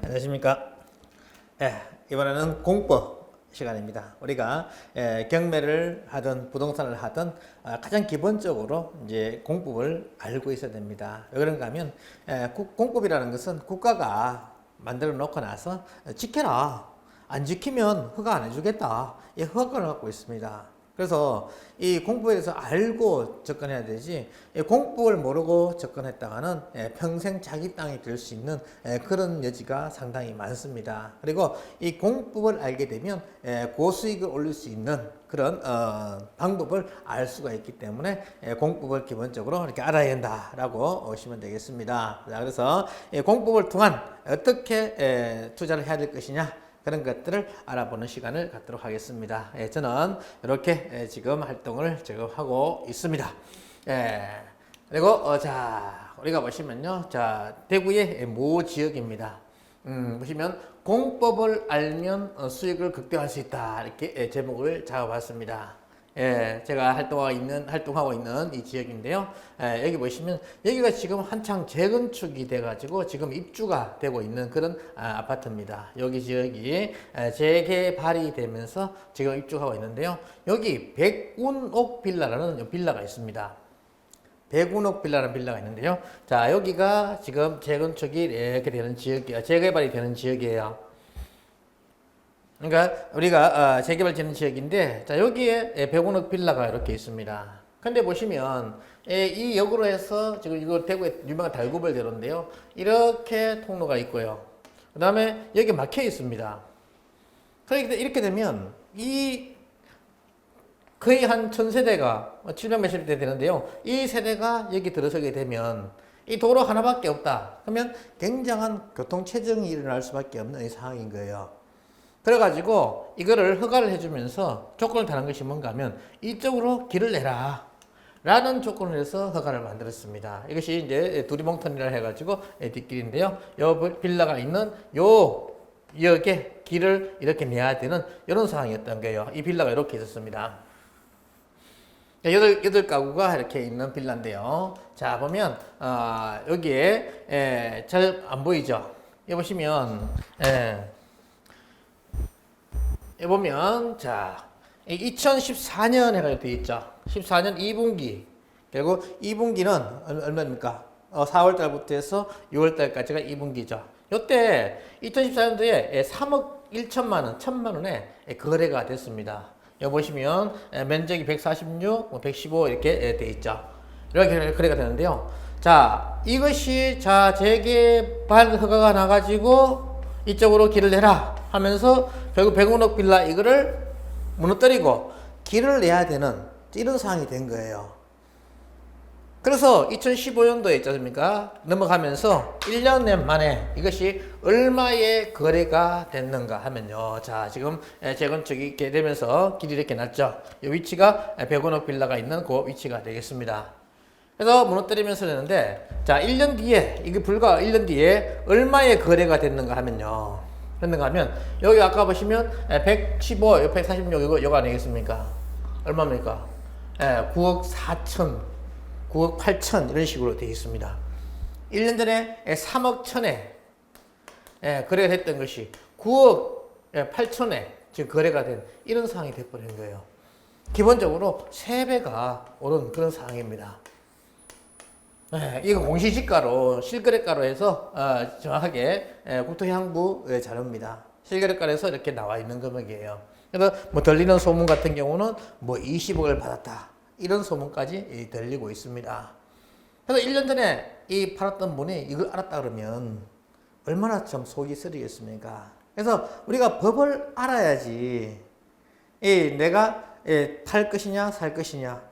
안녕하십니까. 이번에는 공법 시간입니다. 우리가 경매를 하든 부동산을 하든 가장 기본적으로 이제 공법을 알고 있어야 됩니다. 왜 그런가 하면 공법이라는 것은 국가가 만들어 놓고 나서 지켜라. 안 지키면 허가 안 해주겠다. 이 허가를 갖고 있습니다. 그래서 이 공법에 대해서 알고 접근해야 되지, 공법을 모르고 접근했다가는 평생 자기 땅이 될 수 있는 그런 여지가 상당히 많습니다. 그리고 이 공법을 알게 되면 고수익을 올릴 수 있는 그런 방법을 알 수가 있기 때문에 공법을 기본적으로 이렇게 알아야 된다라고 보시면 되겠습니다. 자, 그래서 공법을 통한 어떻게 투자를 해야 될 것이냐, 그런 것들을 알아보는 시간을 갖도록 하겠습니다. 저는 이렇게 지금 활동을 지금 하고 있습니다. 그리고 자, 우리가 보시면요, 자, 대구의 모 지역입니다. 보시면 공법을 알면 수익을 극대화할 수 있다, 이렇게 제목을 잡아봤습니다. 제가 활동하고 있는 이 지역인데요. 여기 보시면 여기가 지금 한창 재건축이 돼가지고 지금 입주가 되고 있는 그런 아파트입니다. 여기 지역이 재개발이 되면서 지금 입주하고 있는데요. 여기 백운옥 빌라라는 빌라가 있습니다. 백운옥 빌라라는 빌라가 있는데요. 자, 여기가 지금 재건축이 이렇게 되는 지역이에요. 재개발이 되는 지역이에요. 그러니까 우리가 재개발되는 지역인데, 자, 여기에 백운옥 빌라가 이렇게 있습니다. 근데 보시면 이 역으로 해서 지금 이거 대구의 유명한 달구벌대로인데요, 이렇게 통로가 있고요. 그 다음에 여기 막혀 있습니다. 그러니까 이렇게 되면 이 거의 한 1000세대가 700 몇십 대 되는데요, 이 세대가 여기 들어서게 되면 이 도로 하나밖에 없다. 그러면 굉장한 교통체증이 일어날 수밖에 없는 이 상황인 거예요. 그래가지고 이거를 허가를 해주면서 조건을 다는 것이 뭔가 하면 이쪽으로 길을 내라 라는 조건을 해서 허가를 만들었습니다. 이것이 이제 두리봉턴이라 해가지고 뒷길인데요, 요 빌라가 있는 요 역에 길을 이렇게 내야 되는 이런 상황이었던 거예요. 이 빌라가 이렇게 있었습니다. 8가구가 이렇게 있는 빌라인데요. 자, 보면 여기에 잘 안 보이죠? 여기 보시면 여기 보면, 자, 2014년 해가지고 되어 있죠. 14년 2분기. 그리고 2분기는 얼마입니까? 4월달부터 해서 6월달까지가 2분기죠. 요때 2014년도에 3억 1천만 원, 1천만 원에 거래가 됐습니다. 여기 보시면 면적이 146, 115 이렇게 돼 있죠. 이렇게 거래가 되는데요. 자, 이것이 재개발 허가가 나가지고 이쪽으로 길을 내라 하면서 결국 백운옥 빌라 이거를 무너뜨리고 길을 내야 되는 이런 상황이 된 거예요. 그래서 2015년도에 있지 않습니까? 넘어가면서 1년 만에 이것이 얼마의 거래가 됐는가 하면요. 자, 지금 재건축이 이렇게 되면서 길이 이렇게 났죠. 이 위치가 백운옥 빌라가 있는 그 위치가 되겠습니다. 그래서 무너뜨리면서 되는데, 자, 1년 뒤에, 이게 불과 1년 뒤에 얼마의 거래가 됐는가 하면요. 됐는가 하면, 여기 아까 보시면 115, 146 이거 아니겠습니까? 얼마입니까? 9억 4천, 9억 8천 이런 식으로 되어 있습니다. 1년 전에 3억 천에 거래가 됐던 것이 9억 8천에 지금 거래가 된 이런 상황이 돼버린 거예요. 기본적으로 3배가 오른 그런 상황입니다. 이거 공시지가로 실거래가로 해서 정확하게 국토해양부 자료입니다. 실거래가에서 이렇게 나와 있는 금액이에요. 그래서 뭐 들리는 소문 같은 경우는 뭐 20억을 받았다 이런 소문까지 들리고 있습니다. 그래서 1년 전에 이 팔았던 분이 이걸 알았다 그러면 얼마나 좀 속이 쓰리겠습니까? 그래서 우리가 법을 알아야지 내가 팔 것이냐 살 것이냐,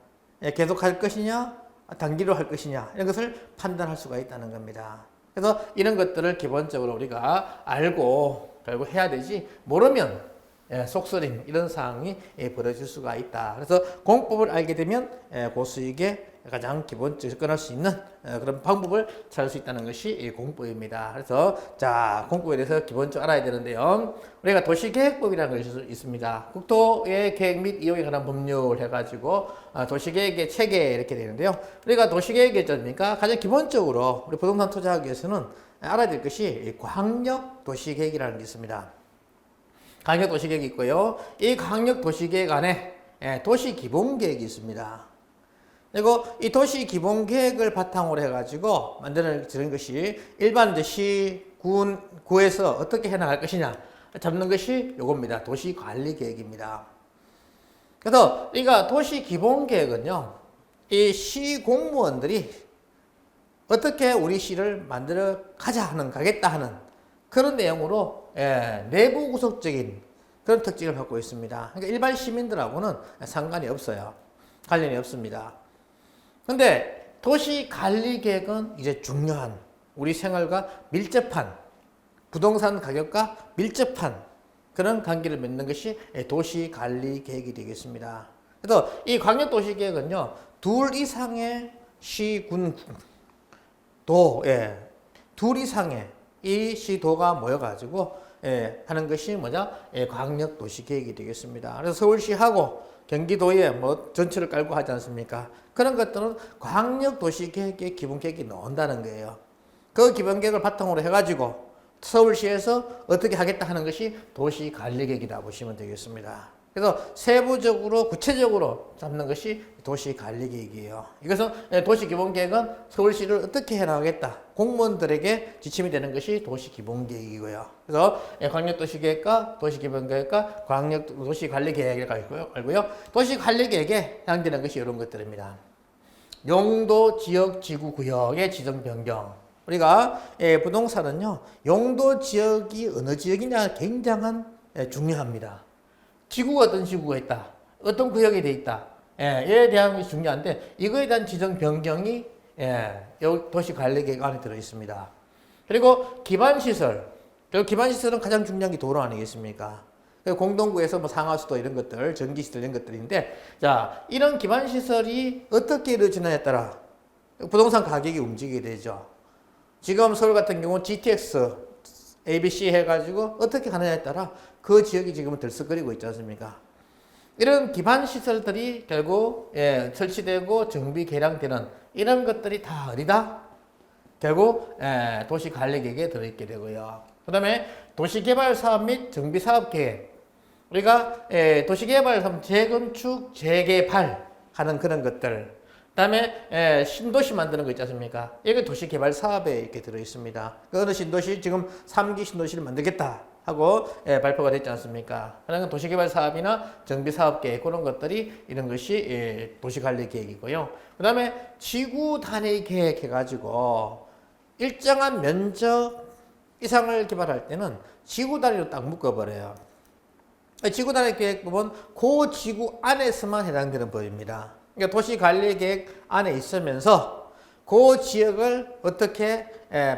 계속 할 것이냐 단기로 할 것이냐, 이런 것을 판단할 수가 있다는 겁니다. 그래서 이런 것들을 기본적으로 우리가 알고 결국 해야 되지, 모르면 속쓰림 이런 상황이 벌어질 수가 있다. 그래서 공법을 알게 되면 고수익에 가장 기본적으로 접근할 수 있는 그런 방법을 찾을 수 있다는 것이 이 공법입니다. 그래서 자, 공법에 대해서 기본적으로 알아야 되는데요. 우리가 도시계획법이라는 것이 있습니다. 국토의 계획 및 이용에 관한 법률 해가지고 도시계획의 체계 이렇게 되는데요. 우리가 도시계획이 어떻습니까? 가장 기본적으로 우리 부동산 투자하기 위해서는 알아야 될 것이 광역도시계획이라는 게 있습니다. 광역도시계획이 있고요. 이 광역도시계획 안에 도시기본계획이 있습니다. 그리고 이 도시기본계획을 바탕으로 해가지고 만드는 것이 일반 이제 시, 구에서 어떻게 해나갈 것이냐 잡는 것이 요겁니다. 도시관리계획입니다. 그래서 우리가 도시기본계획은요, 이 시 공무원들이 어떻게 우리 시를 만들어 가겠다 하는 그런 내용으로 내부 구속적인 그런 특징을 갖고 있습니다. 그러니까 일반 시민들하고는 상관이 없어요. 관련이 없습니다. 근데 도시관리계획은 이제 중요한 우리 생활과 밀접한 부동산 가격과 밀접한 그런 관계를 맺는 것이 도시관리계획이 되겠습니다. 그래서 이 광역도시계획은요, 둘 이상의 시, 군, 도, 둘 이상의 이 시도가 모여가지고 하는 것이 뭐냐? 광역도시계획이 되겠습니다. 그래서 서울시하고 경기도에 뭐 전철을 깔고 하지 않습니까? 그런 것들은 광역도시계획의 기본계획이 나온다는 거예요. 그 기본계획을 바탕으로 해가지고 서울시에서 어떻게 하겠다 하는 것이 도시관리계획이다 보시면 되겠습니다. 그래서 세부적으로 구체적으로 잡는 것이 도시관리계획이에요. 이것은 도시기본계획은 서울시를 어떻게 해나가겠다 공무원들에게 지침이 되는 것이 도시기본계획이고요. 그래서 광역도시계획과 도시기본계획과 광역도시관리계획이라고 알고요. 도시관리계획에 해당되는 것이 이런 것들입니다. 용도, 지역, 지구, 구역의 지정 변경. 우리가 부동산은요, 용도 지역이 어느 지역이냐 굉장한 중요합니다. 지구가 어떤 지구가 있다, 어떤 구역이 돼 있다, 이에 대한 것이 중요한데 이거에 대한 지정 변경이 도시관리계획 안에 들어 있습니다. 그리고 기반시설, 그리고 기반시설은 가장 중요한 게 도로 아니겠습니까? 공동구에서 뭐 상하수도 이런 것들, 전기시설 이런 것들인데, 자, 이런 기반시설이 어떻게 이루어지느냐에 따라 부동산 가격이 움직이게 되죠. 지금 서울 같은 경우는 GTX, ABC 해가지고 어떻게 가느냐에 따라 그 지역이 지금은 들썩거리고 있지 않습니까? 이런 기반시설들이 결국 설치되고 정비 개량되는 이런 것들이 다 어디다? 결국 도시관리계획에 들어있게 되고요. 그 다음에 도시개발사업 및 정비사업계획. 우리가 도시개발사업 재건축, 재개발 하는 그런 것들. 그 다음에 신도시 만드는 거 있지 않습니까? 이게 도시개발 사업에 이렇게 들어있습니다. 그 어느 신도시 지금 3기 신도시를 만들겠다 하고 발표가 됐지 않습니까? 그러니까 도시개발 사업이나 정비사업계획 그런 것들이 이런 것이 도시관리계획이고요. 그 다음에 지구 단위 계획 해가지고 일정한 면적 이상을 개발할 때는 지구 단위로 딱 묶어버려요. 지구 단위 계획법은 그 지구 안에서만 해당되는 법입니다. 그러니까 도시관리계획 안에 있으면서 그 지역을 어떻게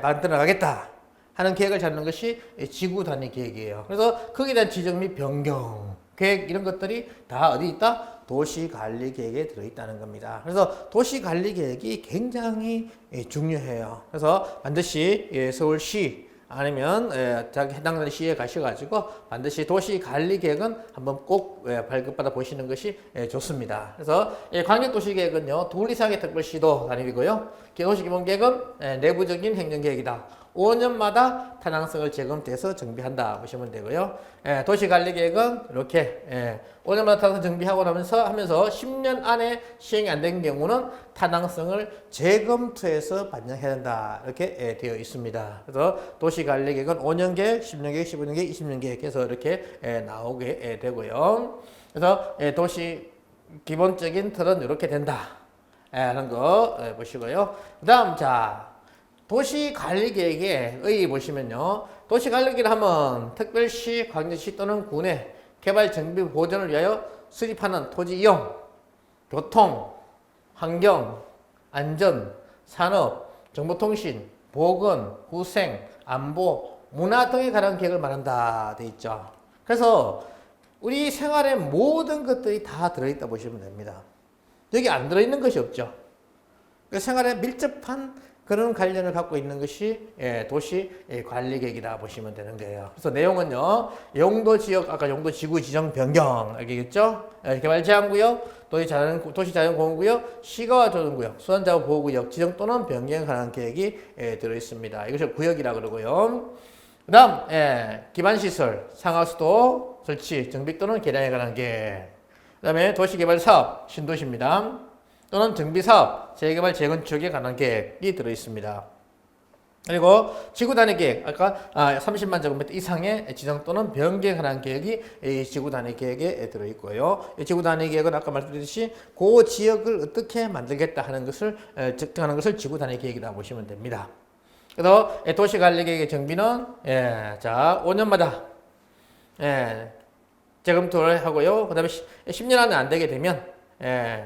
만들어 가겠다 하는 계획을 잡는 것이 지구 단위 계획이에요. 그래서 거기에 대한 지정 및 변경 계획 이런 것들이 다 어디 있다? 도시관리계획에 들어있다는 겁니다. 그래서 도시관리계획이 굉장히 중요해요. 그래서 반드시 서울시 아니면 자기 해당하는 시에 가셔가지고 반드시 도시관리계획은 한번 꼭 발급받아 보시는 것이 좋습니다. 그래서 광역도시계획은요, 둘 이상의 특별시도 단위이고요. 도시기본계획은 내부적인 행정계획이다. 5년마다 타당성을 재검토해서 정비한다 보시면 되고요. 도시관리계획은 이렇게 5년마다 타당성 정비하고 하면서 10년 안에 시행이 안 된 경우는 타당성을 재검토해서 반영해야 된다 이렇게 되어 있습니다. 그래서 도시관리계획은 5년 계획, 10년 계획, 15년 계획, 20년 계획해서 이렇게 나오게 되고요. 그래서 도시 기본적인 틀은 이렇게 된다 하는 거 보시고요. 그 다음 자, 도시관리계획에 의의 보시면요, 도시관리계획을 하면 특별시, 광역시 또는 군의 개발 정비 보전을 위하여 수립하는 토지 이용, 교통, 환경, 안전, 산업, 정보통신, 보건, 후생, 안보, 문화 등에 관한 계획을 말한다 돼 있죠. 그래서 우리 생활의 모든 것들이 다 들어있다 보시면 됩니다. 여기 안 들어있는 것이 없죠. 그 생활에 밀접한 그런 관련을 갖고 있는 것이 도시 관리 계획이라 보시면 되는 거예요. 그래서 내용은요, 용도 지역, 아까 용도 지구 지정 변경 알겠죠? 개발 제한구역, 도시 자연 공원구역, 시가와 조정구역, 수산자원 보호구역 지정 또는 변경에 관한 계획이 들어 있습니다. 이것을 구역이라 그러고요. 그다음 기반시설, 상하수도 설치, 정비 또는 개량에 관한 계획. 그다음에 도시개발 사업, 신도시입니다. 또는 정비사업, 재개발, 재건축에 관한 계획이 들어있습니다. 그리고 지구단위 계획, 아까 30만 제곱미터 이상의 지정 또는 변경에 관한 계획이 이 지구단위 계획에 들어있고요. 이 지구단위 계획은 아까 말씀드렸듯이 그 지역을 어떻게 만들겠다 하는 것을 측정하는 것을 지구단위 계획이라고 보시면 됩니다. 그래서 도시관리계획의 정비는 5년마다 재검토를 하고요. 그 다음에 10년 안에 안 되게 되면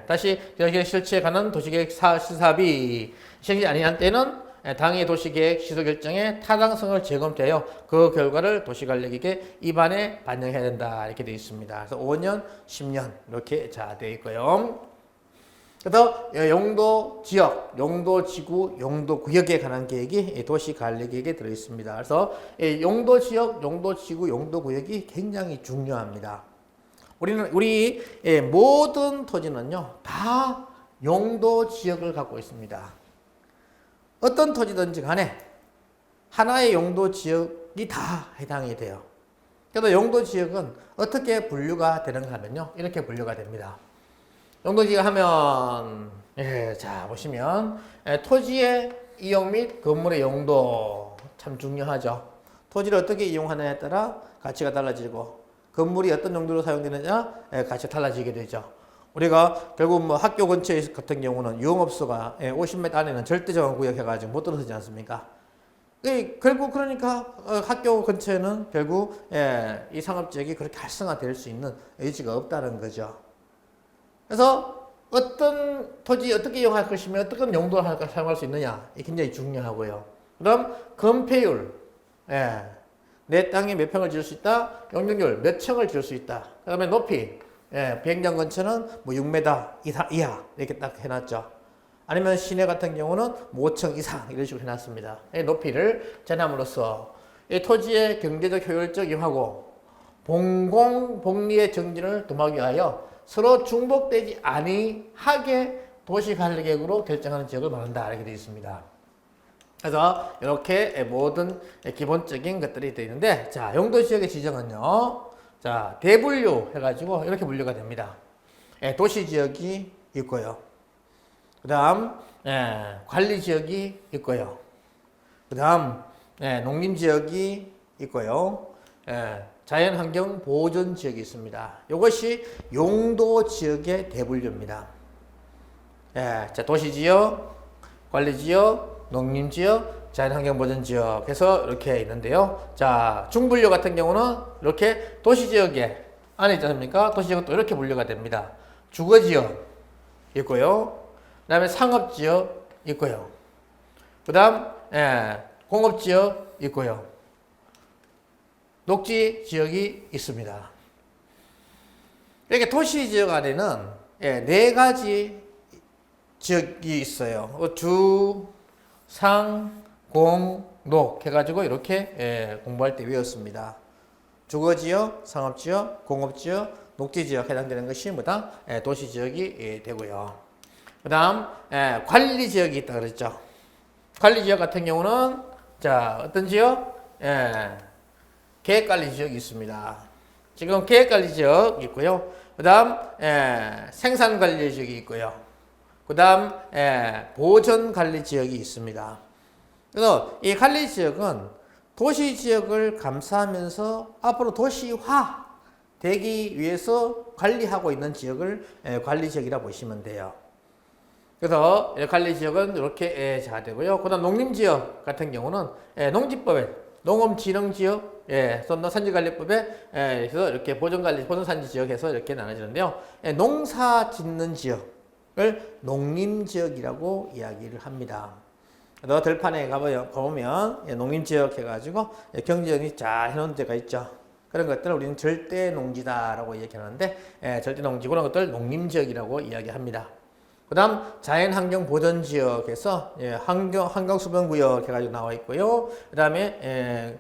다시 도시계획 실시에 관한 도시계획 시사비 시행이 아니한 때는 당의 도시계획 시도 결정의 타당성을 재검토해요. 그 결과를 도시관리계획에 입안에 반영해야 된다 이렇게 되어 있습니다. 그래서 5년, 10년 이렇게 되어 있고요. 그래서 용도 지역, 용도 지구, 용도 구역에 관한 계획이 도시관리계획에 들어 있습니다. 그래서 용도 지역, 용도 지구, 용도 구역이 굉장히 중요합니다. 우리 모든 토지는요, 다 용도 지역을 갖고 있습니다. 어떤 토지든지 간에 하나의 용도 지역이 다 해당이 돼요. 그래서 용도 지역은 어떻게 분류가 되는가 하면요, 이렇게 분류가 됩니다. 용도 지역 하면, 자, 보시면, 토지의 이용 및 건물의 용도 참 중요하죠. 토지를 어떻게 이용하느냐에 따라 가치가 달라지고, 건물이 어떤 용도로 사용되느냐 가치가 달라지게 되죠. 우리가 결국 뭐 학교 근처에 같은 경우는 유흥업소가 50m 안에는 절대정원 구역 해가지고 못 들어서지 않습니까? 결국 그러니까 학교 근처에는 결국 이 상업지역이 그렇게 활성화될 수 있는 의지가 없다는 거죠. 그래서 어떤 토지 어떻게 이용할 것이며 어떤 용도를 사용할 수 있느냐 이게 굉장히 중요하고요. 그다음 건폐율, 내 땅에 몇 평을 지을 수 있다, 용적률 몇 층을 지을 수 있다. 그다음에 높이, 비행장 근처는 뭐 6m 이하 이렇게 딱 해놨죠. 아니면 시내 같은 경우는 5층 이상 이런 식으로 해놨습니다. 이 높이를 재남으로써 이 토지의 경제적 효율적 이용하고 공공 복리의 정진을 도모하기 위하여 서로 중복되지 아니하게 도시관리계획으로 결정하는 지역을 말한다 이렇게 되어 있습니다. 그래서 이렇게 모든 기본적인 것들이 되어 있는데, 자, 용도지역의 지정은요, 자, 대분류 해가지고 이렇게 분류가 됩니다. 도시지역이 있고요. 그 다음, 관리지역이 있고요. 그 다음, 농림지역이 있고요. 자연환경 보존지역이 있습니다. 이것이 용도지역의 대분류입니다. 자, 도시지역, 관리지역, 농림지역, 자연환경보전지역 해서 이렇게 있는데요. 자, 중분류 같은 경우는 이렇게 도시지역에 안에 있지 않습니까? 도시지역도 이렇게 분류가 됩니다. 주거지역 있고요. 그 다음에 상업지역 있고요. 그 다음 공업지역 있고요. 녹지지역이 있습니다. 이렇게 도시지역 안에는 4가지 지역이 있어요. 주, 상, 공, 녹 해가지고 이렇게 공부할 때 외웠습니다. 주거지역, 상업지역, 공업지역, 녹지지역 해당되는 것이 뭐다? 도시지역이 되고요. 그 다음 관리지역이 있다 그랬죠. 관리지역 같은 경우는 자, 어떤 지역? 계획관리지역이 있습니다. 지금 계획관리지역 있고요. 그 다음 생산관리지역이 있고요. 그 다음 보전관리지역이 있습니다. 그래서 이 관리지역은 도시지역을 감싸면서 앞으로 도시화 되기 위해서 관리하고 있는 지역을 관리지역이라 보시면 돼요. 그래서 관리지역은 이렇게 잘 되고요. 그 다음 농림지역 같은 경우는 농지법에 농업진흥지역, 산지관리법에 그래서 이렇게 보존산지지역에서 이렇게 나눠지는데요. 농사 짓는 지역을 농림지역이라고 이야기를 합니다. 그래서 들판에 가보면 농림지역 해가지고 경지연이 잘 해놓은 데가 있죠. 그런 것들을 우리는 절대농지다라고 이야기하는데 절대농지 그런 것들 농림지역이라고 이야기합니다. 그다음 자연환경보전지역에서 환경수변구역 해가지고 나와 있고요. 그다음에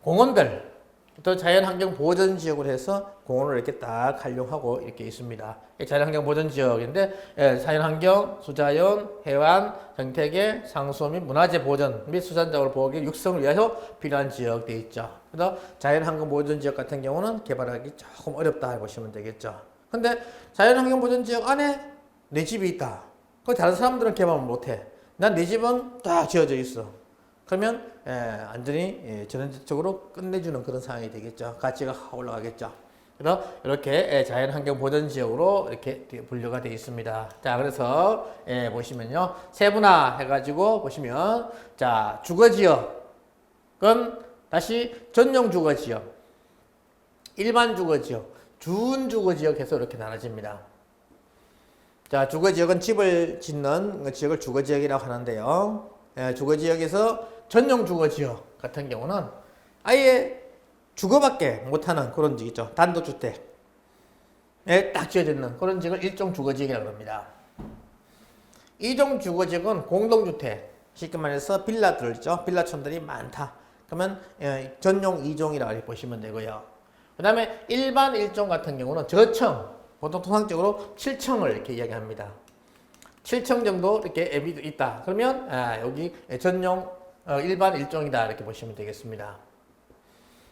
공원별 또 자연환경보전지역으로 해서 공원을 이렇게 딱 활용하고 이렇게 있습니다. 자연환경보전지역인데 자연환경, 수자연, 해완, 생태계, 상수 및 문화재 보전 및 수산작물 보호기 육성을 위해서 필요한 지역 되어 있죠. 그래서 자연환경보전지역 같은 경우는 개발하기 조금 어렵다 보시면 되겠죠. 근데 자연환경보전지역 안에 내 집이 있다. 그 다른 사람들은 개발 못해. 난 내 집은 딱 지어져 있어. 그러면 완전히 전원적으로 끝내주는 그런 상황이 되겠죠. 가치가 올라가겠죠. 그래서 이렇게 자연환경보전지역으로 이렇게 분류가 되어 있습니다. 자, 그래서 보시면요, 세분화 해가지고 보시면 자, 주거지역은 다시 전용 주거지역, 일반 주거지역, 준주거지역 해서 이렇게 나눠집니다. 자, 주거지역은 집을 짓는 지역을 주거지역이라고 하는데요. 주거지역에서 전용 주거지역 같은 경우는 아예 주거밖에 못하는 그런 지역 있죠. 단독주택에 딱 지어져 있는 그런 지역을 일종 주거지역이라고 합니다. 이종 주거지역은 공동주택, 쉽게 말해서 빌라들 있죠. 빌라촌들이 많다. 그러면 전용 2종이라고 보시면 되고요. 그 다음에 일반 1종 같은 경우는 저층, 보통 통상적으로 7층을 이렇게 이야기합니다. 7층 정도 이렇게 앱이 있다. 그러면 여기 전용 일반 1종이다 이렇게 보시면 되겠습니다.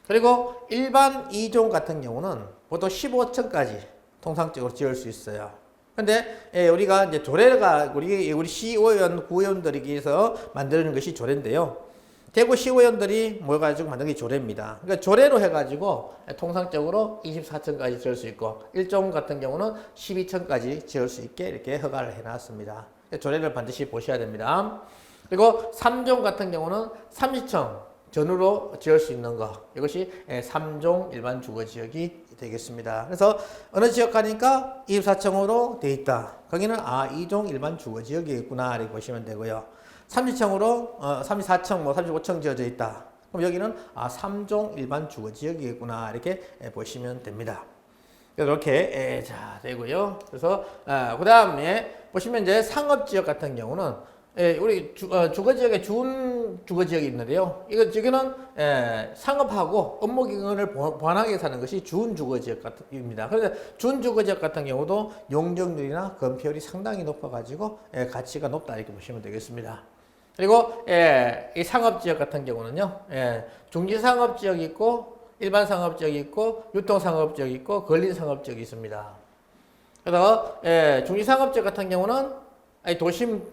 그리고 일반 2종 같은 경우는 보통 15층까지 통상적으로 지을 수 있어요. 근데 우리가 이제 조례가 우리 시의원, 구의원들이 위해서 만드는 것이 조례인데요. 대구 시의원들이 모여가지고 만든 게 조례입니다. 그러니까 조례로 해가지고 통상적으로 24층까지 지을 수 있고 1종 같은 경우는 12층까지 지을 수 있게 이렇게 허가를 해놨습니다. 조례를 반드시 보셔야 됩니다. 그리고 3종 같은 경우는 30층 전후로 지을 수 있는 거, 이것이 3종 일반 주거지역이 되겠습니다. 그래서 어느 지역 가니까 24층으로 돼 있다. 거기는 2종 일반 주거지역이겠구나 이렇게 보시면 되고요. 30층으로 34층, 35층 지어져 있다. 그럼 여기는 3종 일반 주거지역이겠구나 이렇게 보시면 됩니다. 이렇게 자 되고요. 그래서 그 다음에 보시면 이제 상업지역 같은 경우는 우리 주거지역에 준 주거지역이 있는데요. 저기는 상업하고 업무기관을 보완하게 사는 것이 준 주거지역입니다. 그래서 준 주거지역 같은 경우도 용적률이나 건폐율이 상당히 높아가지고 가치가 높다 이렇게 보시면 되겠습니다. 그리고 이 상업지역 같은 경우는요, 중지상업지역이 있고 일반 상업지역이 있고 유통상업지역이 있고 근린상업지역이 있습니다. 그래서 중지상업지역 같은 경우는 도심,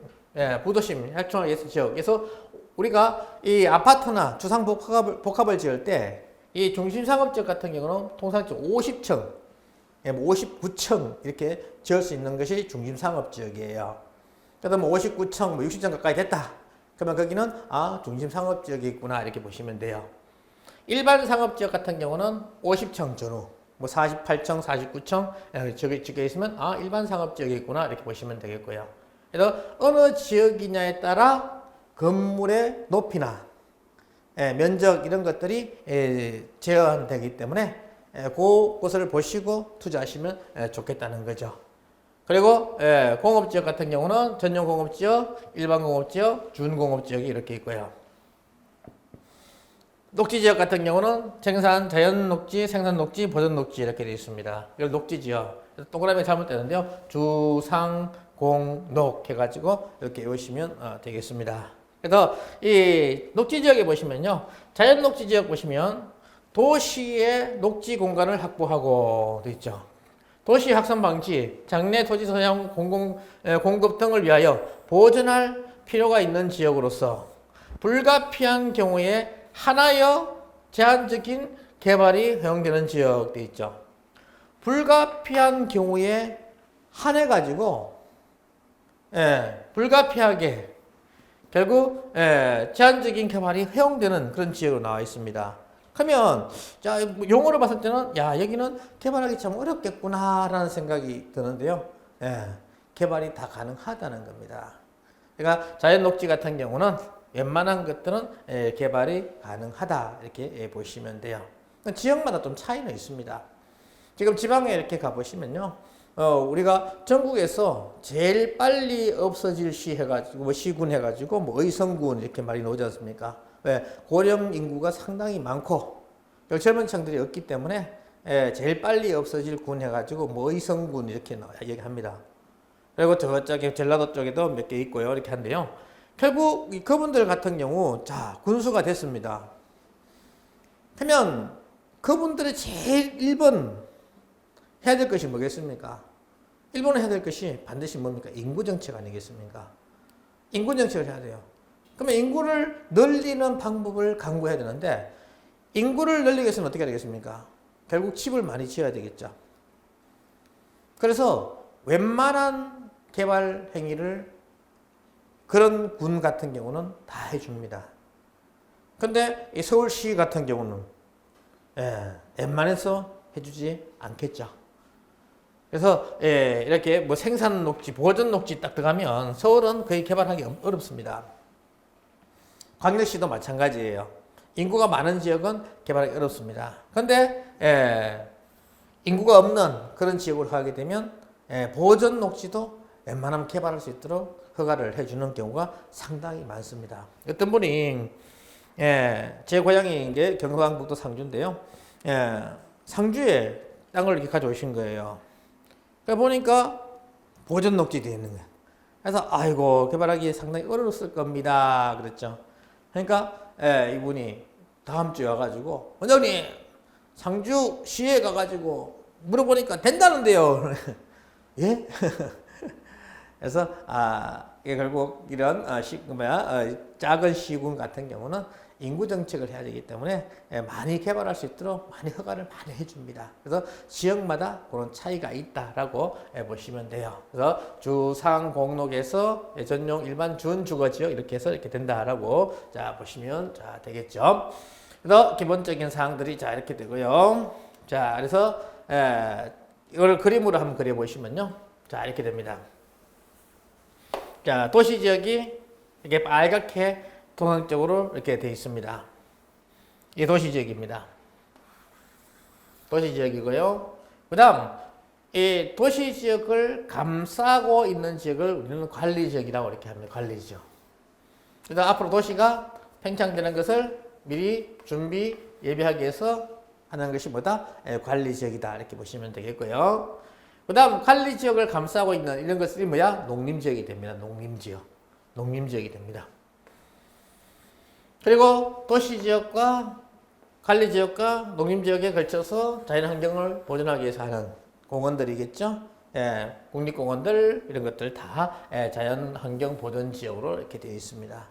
부도심, 혈통의 지역에서 우리가 이 아파트나 주상 복합을 지을 때 이 중심상업지역 같은 경우는 통상적으로 50층, 59층 이렇게 지을 수 있는 것이 중심상업지역이에요. 그래서 59층, 60층 가까이 됐다. 그러면 거기는 중심상업지역이 있구나 이렇게 보시면 돼요. 일반 상업지역 같은 경우는 50층 전후, 48층, 49층 저기 적혀 있으면 일반 상업지역이 있구나 이렇게 보시면 되겠고요. 그래서 어느 지역이냐에 따라 건물의 높이나 면적 이런 것들이 제한되기 때문에 그것을 보시고 투자하시면 좋겠다는 거죠. 그리고 공업지역 같은 경우는 전용 공업지역, 일반 공업지역, 준공업지역이 이렇게 있고요. 녹지지역 같은 경우는 생산, 자연녹지, 생산녹지, 보전녹지 이렇게 되어 있습니다. 이걸 녹지지역. 동그라미 잘못되는데요. 주상, 공, 녹 해가지고 이렇게 외우시면 되겠습니다. 그래서 이 녹지지역에 보시면요. 자연녹지지역 보시면 도시의 녹지 공간을 확보하고 되어 있죠. 도시 확산 방지, 장래 토지 사용 공급 등을 위하여 보존할 필요가 있는 지역으로서 불가피한 경우에 하나여 제한적인 개발이 허용되는 지역 되어 있죠. 불가피한 경우에 한해가지고 불가피하게 결국 제한적인 개발이 허용되는 그런 지역으로 나와 있습니다. 그러면 자 용어로 봤을 때는 여기는 개발하기 참 어렵겠구나라는 생각이 드는데요. 개발이 다 가능하다는 겁니다. 그러니까 자연녹지 같은 경우는 웬만한 것들은 개발이 가능하다 이렇게 보시면 돼요. 지역마다 좀 차이는 있습니다. 지금 지방에 이렇게 가보시면요. 우리가 전국에서 제일 빨리 없어질 시 해가지고, 뭐 시군 해가지고, 뭐 의성군 이렇게 말이 나오지 않습니까? 왜? 고령 인구가 상당히 많고, 젊은 층들이 없기 때문에, 제일 빨리 없어질 군 해가지고, 뭐 의성군 이렇게 얘기합니다. 그리고 저쪽에, 전라도 쪽에도 몇 개 있고요. 이렇게 한데요. 결국, 그분들 같은 경우, 자, 군수가 됐습니다. 그러면, 그분들의 제일 1번 해야 될 것이 뭐겠습니까? 1번은 해야 될 것이 반드시 뭡니까? 인구정책 아니겠습니까? 인구정책을 해야 돼요. 그러면 인구를 늘리는 방법을 강구해야 되는데, 인구를 늘리기 위해서는 어떻게 해야 되겠습니까? 결국 집을 많이 지어야 되겠죠. 그래서 웬만한 개발 행위를 그런 군 같은 경우는 다 해줍니다. 근데 이 서울시 같은 경우는 웬만해서 해주지 않겠죠. 그래서 이렇게 뭐 생산 녹지, 보전 녹지 딱 들어가면 서울은 거의 개발하기 어렵습니다. 광역시도 마찬가지예요. 인구가 많은 지역은 개발하기 어렵습니다. 그런데 인구가 없는 그런 지역으로 하게 되면 보전 녹지도 웬만하면 개발할 수 있도록 허가를 해주는 경우가 상당히 많습니다. 어떤 분이 제 고향이 이제 경상북도 상주인데요. 상주에 땅을 이렇게 가져오신 거예요. 그러니까 보니까 보전 녹지 되어 있는 거예요. 그래서 아이고 개발하기 상당히 어려웠을 겁니다. 그랬죠. 그러니까 이분이 다음 주에 와가지고 원장님 상주시에 가가지고 물어보니까 된다는데요. 예? 그래서 이게 결국 이런 작은 시군 같은 경우는 인구 정책을 해야 되기 때문에 많이 개발할 수 있도록 많이 허가를 많이 해줍니다. 그래서 지역마다 그런 차이가 있다라고 보시면 돼요. 그래서 주상공록에서 전용 일반 준주거지역 이렇게 해서 이렇게 된다라고 자 보시면 자 되겠죠. 그래서 기본적인 사항들이 자 이렇게 되고요. 자 그래서 이걸 그림으로 한번 그려 보시면요. 자 이렇게 됩니다. 자 도시 지역이 이렇게 빨갛게 동양적으로 이렇게 되어 있습니다. 이게 도시지역입니다. 도시지역이고요. 그 다음, 이 도시지역을 감싸고 있는 지역을 우리는 관리지역이라고 이렇게 합니다. 관리지역. 그 다음, 앞으로 도시가 팽창되는 것을 미리 준비, 예비하기 위해서 하는 것이 뭐다? 관리지역이다. 이렇게 보시면 되겠고요. 그 다음, 관리지역을 감싸고 있는 이런 것들이 뭐야? 농림지역이 됩니다. 농림지역. 농림지역이 됩니다. 그리고 도시지역과 관리지역과 농림지역에 걸쳐서 자연환경을 보존하기 위해서 하는 공원들이겠죠. 국립공원들 이런 것들 다 자연환경 보존지역으로 이렇게 되어 있습니다.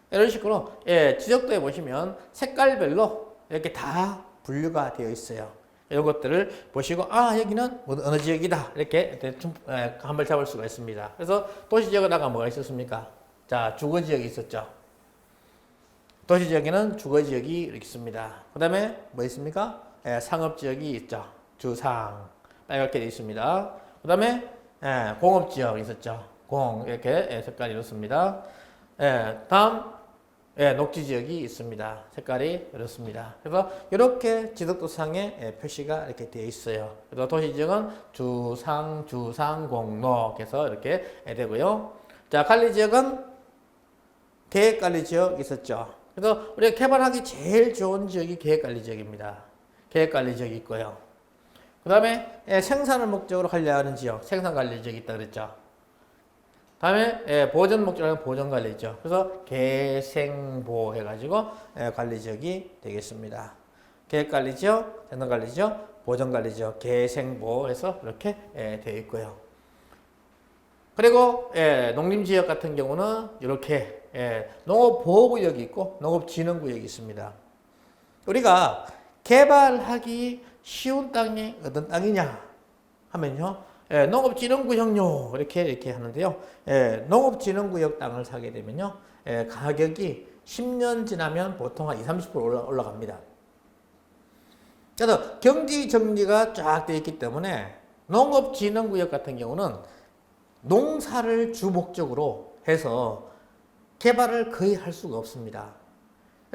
이런 식으로 지적도에 보시면 색깔별로 이렇게 다 분류가 되어 있어요. 이런 것들을 보시고 여기는 어느 지역이다 이렇게 대충 감을 잡을 수가 있습니다. 그래서 도시지역에다가 뭐가 있었습니까? 자 주거지역이 있었죠. 도시지역에는 주거지역이 이렇게 있습니다. 그 다음에 뭐 있습니까? 상업지역이 있죠. 주상 빨갛게 되어 있습니다. 그 다음에 공업지역 있었죠. 공 이렇게 색깔이 이렇습니다. 다음 녹지지역이 있습니다. 색깔이 이렇습니다. 그래서 이렇게 지적도상에 표시가 이렇게 되어 있어요. 그래서 도시지역은 주상, 공록 해서 이렇게 되고요. 자 관리지역은 계획관리지역 있었죠. 그래서 우리가 개발하기 제일 좋은 지역이 계획관리지역입니다. 계획관리지역이 있고요. 그 다음에 생산을 목적으로 관리하는 지역, 생산관리지역이 있다 그랬죠. 다음에 보전 목적으로 보전관리지역. 그래서 계생보 해가지고 관리지역이 되겠습니다. 계획관리지역, 생산관리지역, 보전관리지역, 계생보 해서 이렇게 되어 있고요. 그리고 농림지역 같은 경우는 이렇게 농업보호구역이 있고 농업진흥구역이 있습니다. 우리가 개발하기 쉬운 땅이 어떤 땅이냐 하면요. 농업진흥구역요 이렇게 하는데요. 농업진흥구역 땅을 사게 되면요. 가격이 10년 지나면 보통 한 20-30% 올라갑니다. 그래서 경지정리가 쫙 되어 있기 때문에 농업진흥구역 같은 경우는 농사를 주 목적으로 해서 개발을 거의 할 수가 없습니다.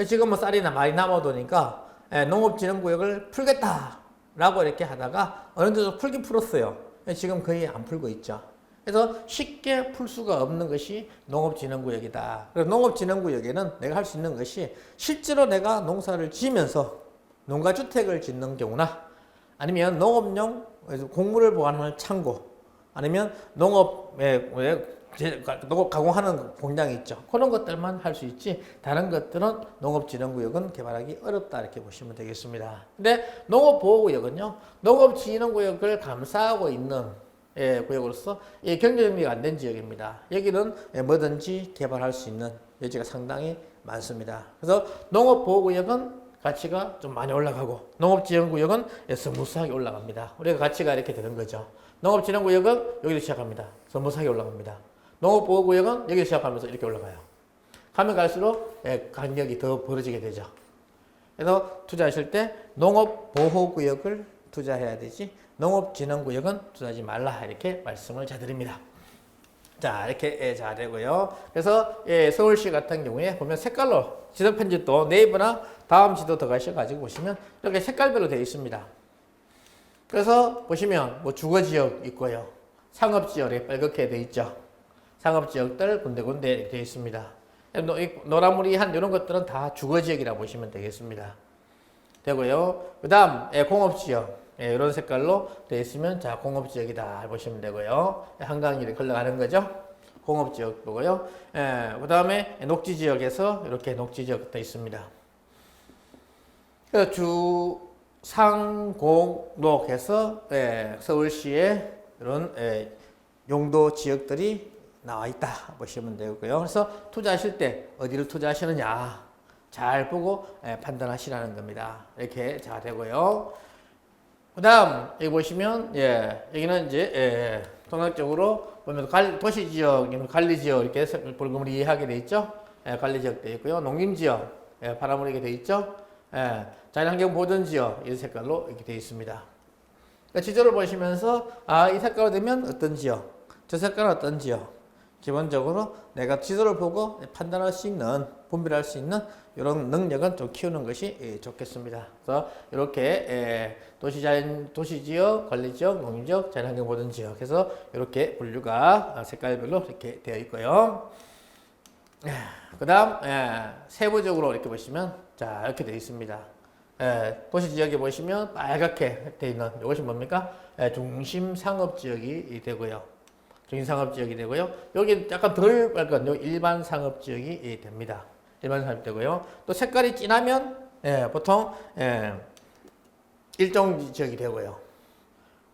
지금 뭐 쌀이나 많이 남아도니까 농업진흥구역을 풀겠다라고 이렇게 하다가 어느 정도 풀긴 풀었어요. 지금 거의 안 풀고 있죠. 그래서 쉽게 풀 수가 없는 것이 농업진흥구역이다. 그래서 농업진흥구역에는 내가 할 수 있는 것이 실제로 내가 농사를 지으면서 농가주택을 짓는 경우나 아니면 농업용 곡물을 보관하는 창고 아니면 농업 가공하는 공장이 있죠. 그런 것들만 할 수 있지 다른 것들은 농업진흥구역은 개발하기 어렵다 이렇게 보시면 되겠습니다. 근데 농업보호구역은요. 농업진흥구역을 감싸고 있는 구역으로서 경제정리가 안 된 지역입니다. 여기는 뭐든지 개발할 수 있는 여지가 상당히 많습니다. 그래서 농업보호구역은 가치가 좀 많이 올라가고 농업지원구역은 스무스하게 올라갑니다. 우리가 가치가 이렇게 되는 거죠. 농업진흥구역은 여기서 시작합니다. 스무스하게 올라갑니다. 농업보호구역은 여기서 시작하면서 이렇게 올라가요. 가면 갈수록 간격이 더 벌어지게 되죠. 그래서 투자하실 때 농업보호구역을 투자해야 되지 농업진흥구역은 투자하지 말라 이렇게 말씀을 드립니다. 자 이렇게 자 되고요. 그래서 서울시 같은 경우에 보면 색깔로 지도편집도 네이버나 다음 지도 들어가셔가지고 보시면 이렇게 색깔별로 되어 있습니다. 그래서 보시면 뭐 주거지역 있고요. 상업지역에 빨갛게 되어 있죠. 상업지역들 군데군데 되어 있습니다. 노란무리한 이런 것들은 다 주거지역이라고 보시면 되겠습니다. 되고요. 그 다음 공업지역 이런 색깔로 되어 있으면 자 공업지역이다 보시면 되고요. 한강이 이렇게 흘러가는 거죠. 공업지역 보고요. 그 다음에 녹지지역에서 이렇게 녹지지역 되어 있습니다. 주상공록에서 서울시의 이런 용도 지역들이 나와 있다 보시면 되고요. 그래서 투자하실 때 어디를 투자하시느냐 잘 보고 판단하시라는 겁니다. 이렇게 잘 되고요. 그 다음 여기 보시면 여기는 이제 통상적으로 보면 도시지역, 관리지역 이렇게 벌금을 이해하게 돼 있죠. 관리지역 되어 있고요. 농림지역 파란물이게 되어 있죠. 자연환경 보전지역 이 색깔로 이렇게 되어 있습니다. 그러니까 지도를 보시면서 이 색깔로 되면 어떤 지역, 저 색깔은 어떤 지역. 기본적으로 내가 지도를 보고 판단할 수 있는, 분별할 수 있는 이런 능력은 좀 키우는 것이 좋겠습니다. 그래서 이렇게 도시지역, 관리지역, 농림지역, 자연환경 보전지역 해서 이렇게 분류가 색깔별로 이렇게 되어 있고요. 그 다음 세부적으로 이렇게 보시면 자 이렇게 되어 있습니다. 도시지역에 보시면 빨갛게 되어 있는 이것이 뭡니까? 중심상업지역이 되고요. 중심상업지역이 되고요. 여기 약간 덜 빨간 일반 상업지역이 됩니다. 일반 상업이 되고요. 또 색깔이 진하면 보통 일종 지역이 되고요.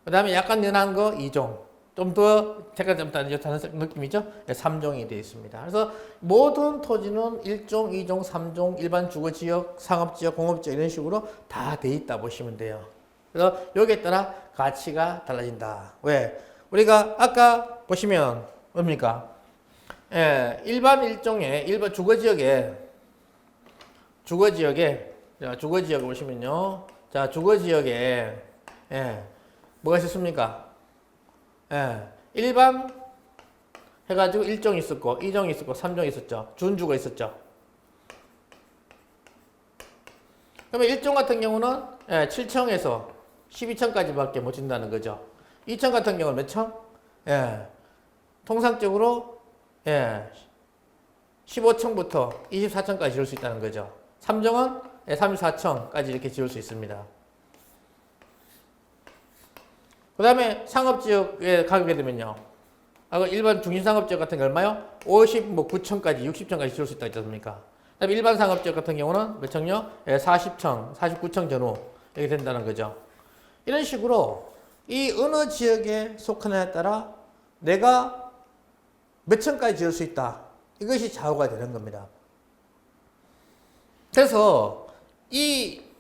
그 다음에 약간 연한 거 2종. 좀 더 색깔 좀 다른 느낌이죠? 3종이 되어 있습니다. 그래서 모든 토지는 1종, 2종, 3종, 일반 주거지역, 상업지역, 공업지역 이런 식으로 다 되어 있다 보시면 돼요. 그래서 여기에 따라 가치가 달라진다. 왜? 우리가 아까 보시면 뭡니까? 일반 일종의 일반 주거지역에 보시면요. 자, 주거지역에 뭐가 있었습니까? 일반 해가지고 1종이 있었고 2종이 있었고 3종이 있었죠. 준주가 있었죠. 그러면 1종 같은 경우는 7층에서 12층까지밖에 못 준다는 거죠. 2층 같은 경우는 몇 층? 통상적으로 15층부터 24층까지 지을 수 있다는 거죠. 3종은 34층까지 이렇게 지을 수 있습니다. 그 다음에 상업지역에 가게 되면요. 일반 중심상업지역 같은 게 얼마요? 59층까지, 60층까지 지을 수 있다 했지 않습니까? 그 다음에 일반 상업지역 같은 경우는 몇 층요? 40층, 49층 전후 이렇게 된다는 거죠. 이런 식으로 이 어느 지역에 속하느냐에 따라 내가 몇 층까지 지을 수 있다. 이것이 좌우가 되는 겁니다. 그래서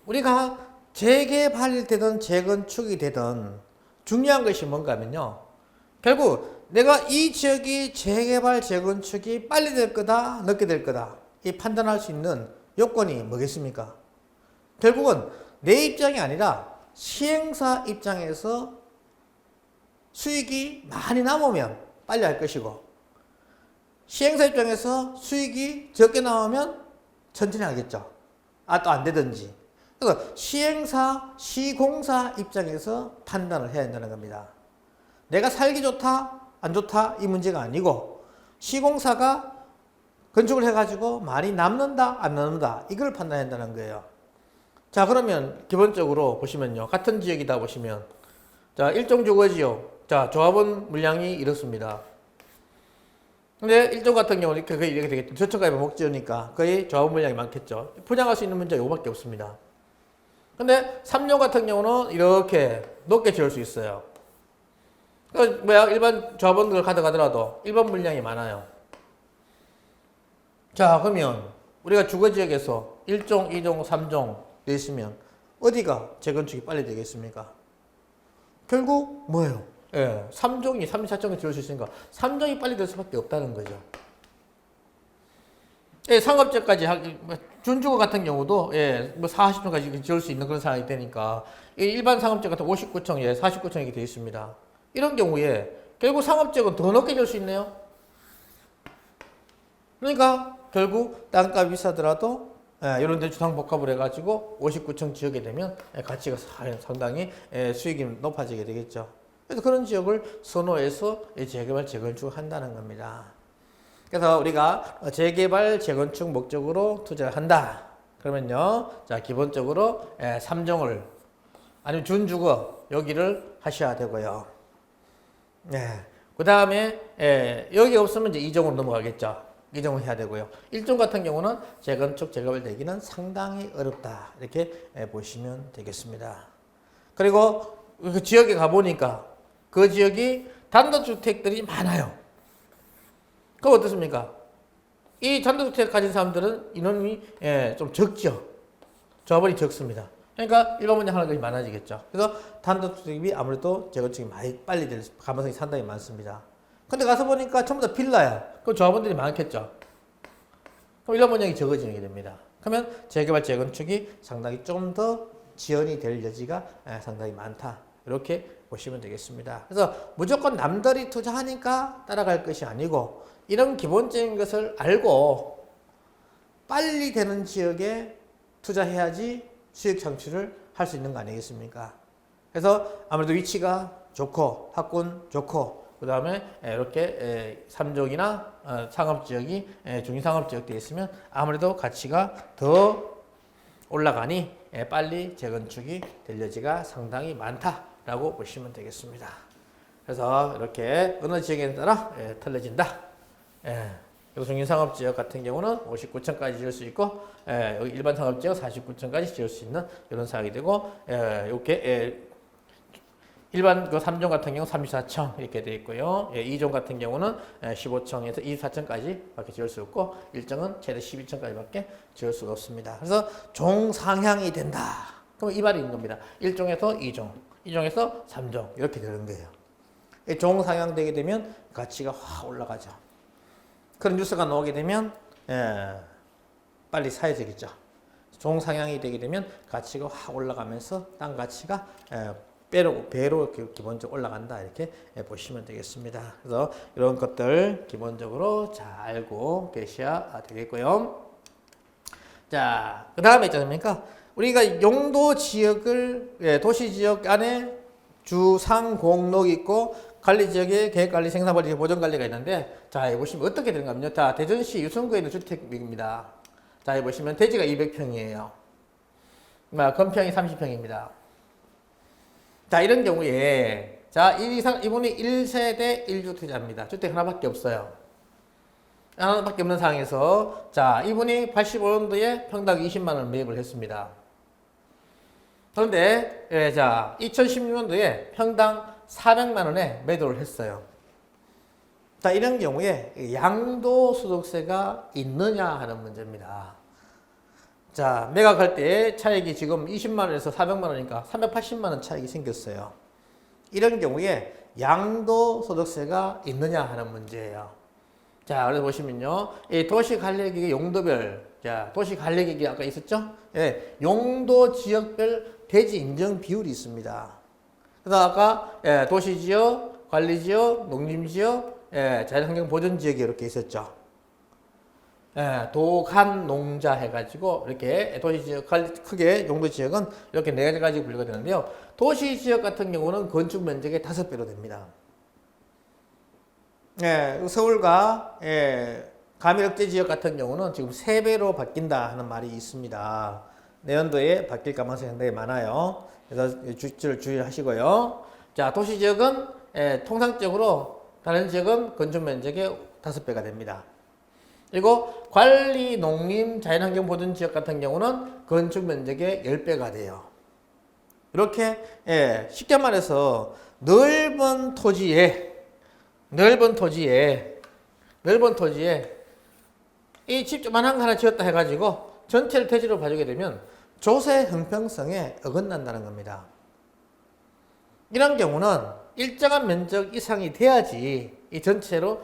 우리가 재개발이 되든 재건축이 되든 중요한 것이 뭔가 하면요. 결국 내가 이 지역이 재개발, 재건축이 빨리 될 거다, 늦게 될 거다. 이 판단할 수 있는 요건이 뭐겠습니까? 결국은 내 입장이 아니라 시행사 입장에서 수익이 많이 남으면 빨리 할 것이고 시행사 입장에서 수익이 적게 나오면 천천히 하겠죠. 또 안 되든지. 그래서 시행사, 시공사 입장에서 판단을 해야 한다는 겁니다. 내가 살기 좋다, 안 좋다 이 문제가 아니고 시공사가 건축을 해가지고 많이 남는다, 안 남는다 이걸 판단한다는 거예요. 자, 그러면 기본적으로 보시면요. 같은 지역이다 보시면 자, 일종 주거지역. 자, 조합원 물량이 이렇습니다. 근데 일종 같은 경우는 이렇게 되겠죠. 저축가입 목지어니까 거의 조합원 물량이 많겠죠. 분양할 수 있는 문제가 이거밖에 없습니다. 근데 3종 같은 경우는 이렇게 높게 지을 수 있어요. 일반 조합원들 가져가더라도 일반 물량이 많아요. 자, 그러면 우리가 주거지역에서 1종, 2종, 3종 돼 있으면 어디가 재건축이 빨리 되겠습니까? 결국 뭐예요? 3종이 3, 4종이 지을 수 있으니까 3종이 빨리 될 수밖에 없다는 거죠. 상업지역까지 준주거 같은 경우도 40종까지 지을 수 있는 그런 상황이 되니까 일반 상업지역 같은 59층, 49층 이렇게 되어 있습니다. 이런 경우에 결국 상업지역은 더 높게 지을 수 있네요. 그러니까 결국 땅값이 비싸더라도 이런 데 주상복합을 해가지고 59층 지역에 되면 가치가 상당히 수익이 높아지게 되겠죠. 그래서 그런 지역을 선호해서 재개발, 재건축을 한다는 겁니다. 그래서 우리가 재개발, 재건축 목적으로 투자를 한다. 그러면요, 자, 기본적으로 3종을 아니면 준주거 여기를 하셔야 되고요. 그 다음에 여기 없으면 이제 2종으로 넘어가겠죠. 2종을 해야 되고요. 1종 같은 경우는 재건축, 재개발 되기는 상당히 어렵다. 이렇게 보시면 되겠습니다. 그리고 그 지역에 가보니까 그 지역이 단독주택들이 많아요. 그럼 어떻습니까? 이 단독주택 가진 사람들은 인원이 좀 적죠. 조합원이 적습니다. 그러니까 일반 분양 하는 것이 많아지겠죠. 그래서 단독주택이 아무래도 재건축이 많이 빨리 될 가능성이 상당히 많습니다. 근데 가서 보니까 전부 다 빌라야. 그럼 조합원들이 많겠죠. 그럼 일반 분양이 적어지게 됩니다. 그러면 재개발, 재건축이 상당히 좀 더 지연이 될 여지가 상당히 많다. 이렇게 보시면 되겠습니다. 그래서 무조건 남들이 투자하니까 따라갈 것이 아니고 이런 기본적인 것을 알고 빨리 되는 지역에 투자해야지 수익 창출을 할 수 있는 거 아니겠습니까? 그래서 아무래도 위치가 좋고 학군 좋고 그 다음에 이렇게 3종이나 상업지역이 중위상업지역 되어 있으면 아무래도 가치가 더 올라가니 빨리 재건축이 될 여지가 상당히 많다라고 보시면 되겠습니다. 그래서 이렇게 어느 지역에 따라 틀려진다. 그래서 중위상업지역 같은 경우는 59층까지 지을 수 있고 여기 일반 상업지역 49층까지 지을 수 있는 이런 사항이 되고 이렇게 일반 그 3종 같은 경우 34층 이렇게 되어 있고요. 2종 같은 경우는 15층에서 24층까지 밖에 지을 수 없고 1종은 최대 12층까지밖에 지을 수가 없습니다. 그래서 종상향이 된다. 그럼 이 말이 있는 겁니다. 1종에서 2종, 2종에서 3종 이렇게 되는 거예요. 종상향되게 되면 가치가 확 올라가죠. 그런 뉴스가 나오게 되면 빨리 사야 되겠죠. 종상향이 되게 되면 가치가 확 올라가면서 땅 가치가 배로 기본적으로 올라간다 이렇게 보시면 되겠습니다. 그래서 이런 것들 기본적으로 잘 알고 계셔야 되겠고요. 자, 그 다음에 있지 않습니까? 우리가 용도 지역을 도시 지역 안에 주상공록 있고 관리 지역에 계획관리, 생산관리, 보전관리가 있는데 자, 여기 보시면 어떻게 되는가 하면요. 자, 대전시 유성구에 있는 주택입니다. 자, 여기 보시면 대지가 200평이에요. 건평이 30평입니다. 자, 이런 경우에 자, 이분이 1세대 1주택자입니다. 주택 하나밖에 없어요. 하나밖에 없는 상황에서 자, 이분이 85년도에 평당 20만 원 매입을 했습니다. 그런데 자, 2016년도에 평당 400만 원에 매도를 했어요. 자, 이런 경우에 양도소득세가 있느냐 하는 문제입니다. 자, 매각할 때 차익이 지금 20만 원에서 400만 원이니까 380만 원 차익이 생겼어요. 이런 경우에 양도소득세가 있느냐 하는 문제예요. 자, 그래서 보시면요. 이 도시관리계획 용도별, 자, 도시관리계획이 아까 있었죠? 용도 지역별 대지 인정 비율이 있습니다. 그래서 아까 도시지역, 관리지역, 농림지역, 자연환경보전지역이 이렇게 있었죠. 도간 농자 해가지고 이렇게 도시지역 크게 용도지역은 이렇게 네 가지 분류가 되는데요. 도시지역 같은 경우는 건축 면적의 5배로 됩니다. 서울과 가밀억제 지역 같은 경우는 지금 3배로 바뀐다 하는 말이 있습니다. 내년도에 바뀔 가능성이 상당히 많아요. 그래서 주의하시고요. 자, 도시 지역은 통상적으로 다른 지역은 건축 면적의 5배가 됩니다. 그리고 관리, 농림, 자연환경 보존 지역 같은 경우는 건축 면적의 10배가 돼요. 이렇게 쉽게 말해서 넓은 토지에 이 집 조만한 거 하나 지었다 해가지고 전체를 대지로 봐주게 되면 조세 형평성에 어긋난다는 겁니다. 이런 경우는 일정한 면적 이상이 돼야지 이 전체를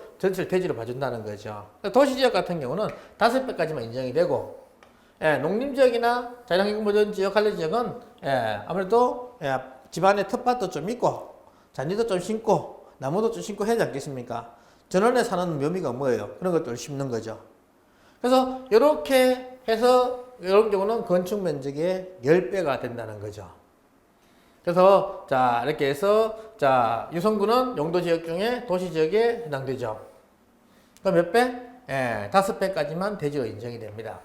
대지로 봐준다는 거죠. 도시지역 같은 경우는 5배까지만 인정이 되고, 농림지역이나 자연환경보존지역, 관리지역은 아무래도 집안에 텃밭도 좀 있고 잔디도 좀 심고 나무도 좀 심고 해야 되지 않겠습니까? 전원에 사는 묘미가 뭐예요? 그런 것들을 심는 거죠. 그래서 이렇게 해서 이런 경우는 건축 면적의 10배가 된다는 거죠. 그래서 자 이렇게 해서 자 유성구는 용도 지역 중에 도시 지역에 해당되죠. 그럼 몇 배? 5배까지만 대지로 인정이 됩니다.